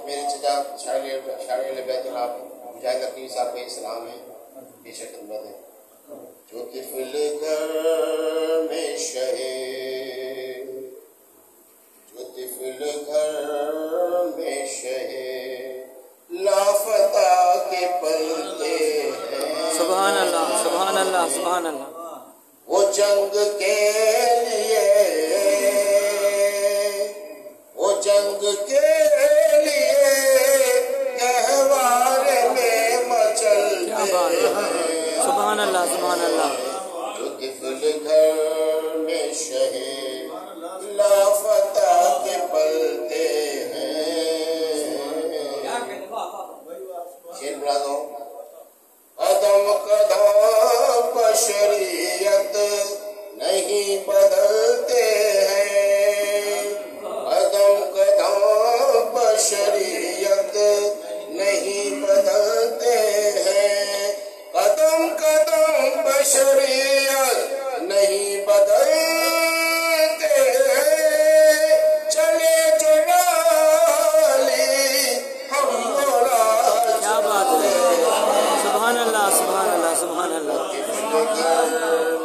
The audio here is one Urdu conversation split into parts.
میرے چچا شاعر بیت اللہ مجاہد عقیل صاحب کا سلام ہے، بے شک خدمت ہے. جو طفل گھر میں شہے، جو طفل گھر میں شہے لافتہ کے پلتے ہیں. سبحان اللہ سبحان اللہ سبحان اللہ. وہ جنگ کے لیے، وہ جنگ کے لیے گہوارے میں مچلتے ہیں. سبحان اللہ سبحان اللہ. جو طفل گھر میں شہے لافتہ کے پلتے ہیں. شیر بلا دو. قدم قدم بشریت نہیں بدلتے ہیں، قدم قدم بشریت نہیں بدلتے ہیں، قدم قدم بشریت نہیں بدلتے ہیں. چلے جو ڈالی ہم کیا بات ہے. سبحان اللہ سبحان اللہ سبحان اللہ.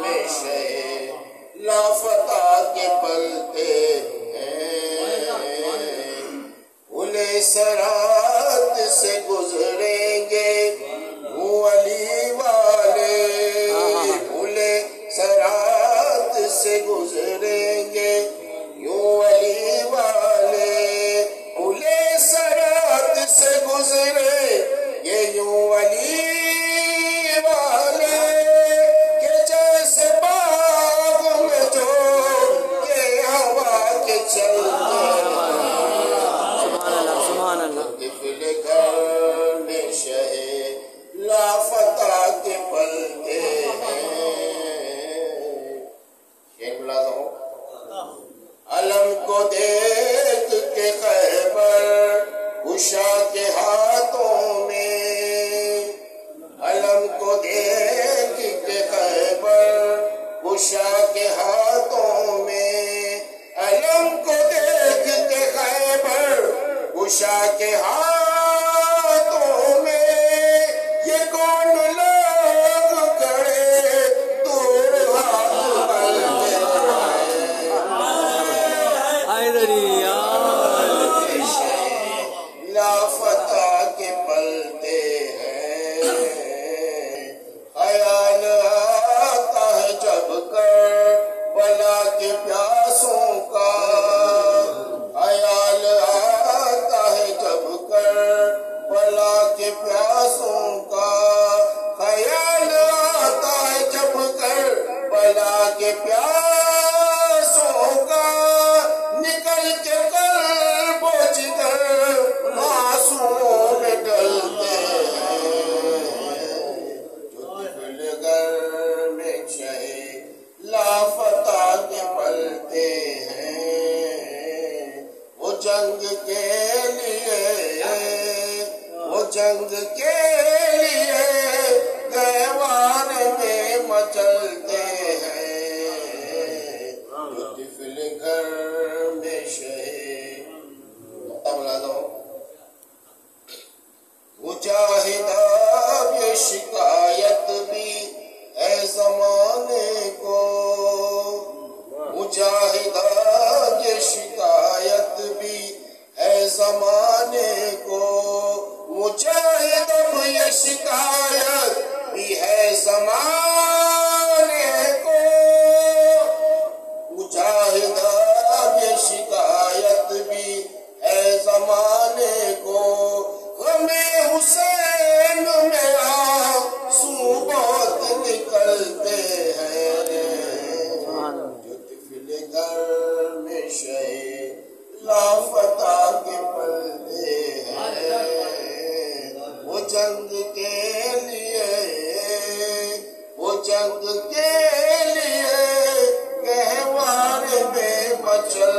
میں شہے لافتہ کے پلتے ہیں. بھولے سرات سے گزریں گے وہ علی والے، بھولے سرات سے گزریں گے یوں علی والے، بھولے سرات سے گزرے یہ یوں علی والے کہ جیسے باغ میں جو یہ ہوا کے چلتے ہیں. سبحان اللہ سبحان اللہ. طفل گھر میں شہے لافتہ کے پلتے ہیں. شیر بلا دو. علم کو دیکھ کے خیبر گشا کے ہاتھوں میں، علم کو دیکھ کے خیبر گشا کے ہاتھوں میں، علم کو دیکھ کے خیبر گشا کے ہاتھوں میں، یہ کون لوگ کھڑے دور ہاتھ ملتے ہیں. حیدریہ لافتہ کے پلتے ہیں. خیال آتا ہے جب کر بلا کے پیاسوں کا، خیال آتا ہے جب کر بلا کے پیاسوں کا، خیال آتا ہے جب کر بلا کے پیاسوں کا، نکل کے قلب و جگر آنسوؤں میں ڈلتے ہیں. جو طفل گھر میں شہے لافتہ کے پلتے ہیں. وہ جنگ کے لیے، وہ جنگ کے لیے گہوار میں مچلتے ہیں. جو طفل گھر میں شہے بلا دو. مجاہد اب یہ شکایت بھی ہے زمانے کو، مجاہد اب یہ شکایت بھی ہے زمانے کو، مجاہد اب یہ شکایت بھی ہے زمانے کو، مجاہد اب یہ شکایت بھی ہے زمانے کو. غمِ حسین میں آنسو بہت نکلتے ہیں. جو طفل گھر میں شہے لافتہ کے پلتے ہیں. وہ جنگ کے لیے، وہ جنگ کے لیے گہوار میں مچل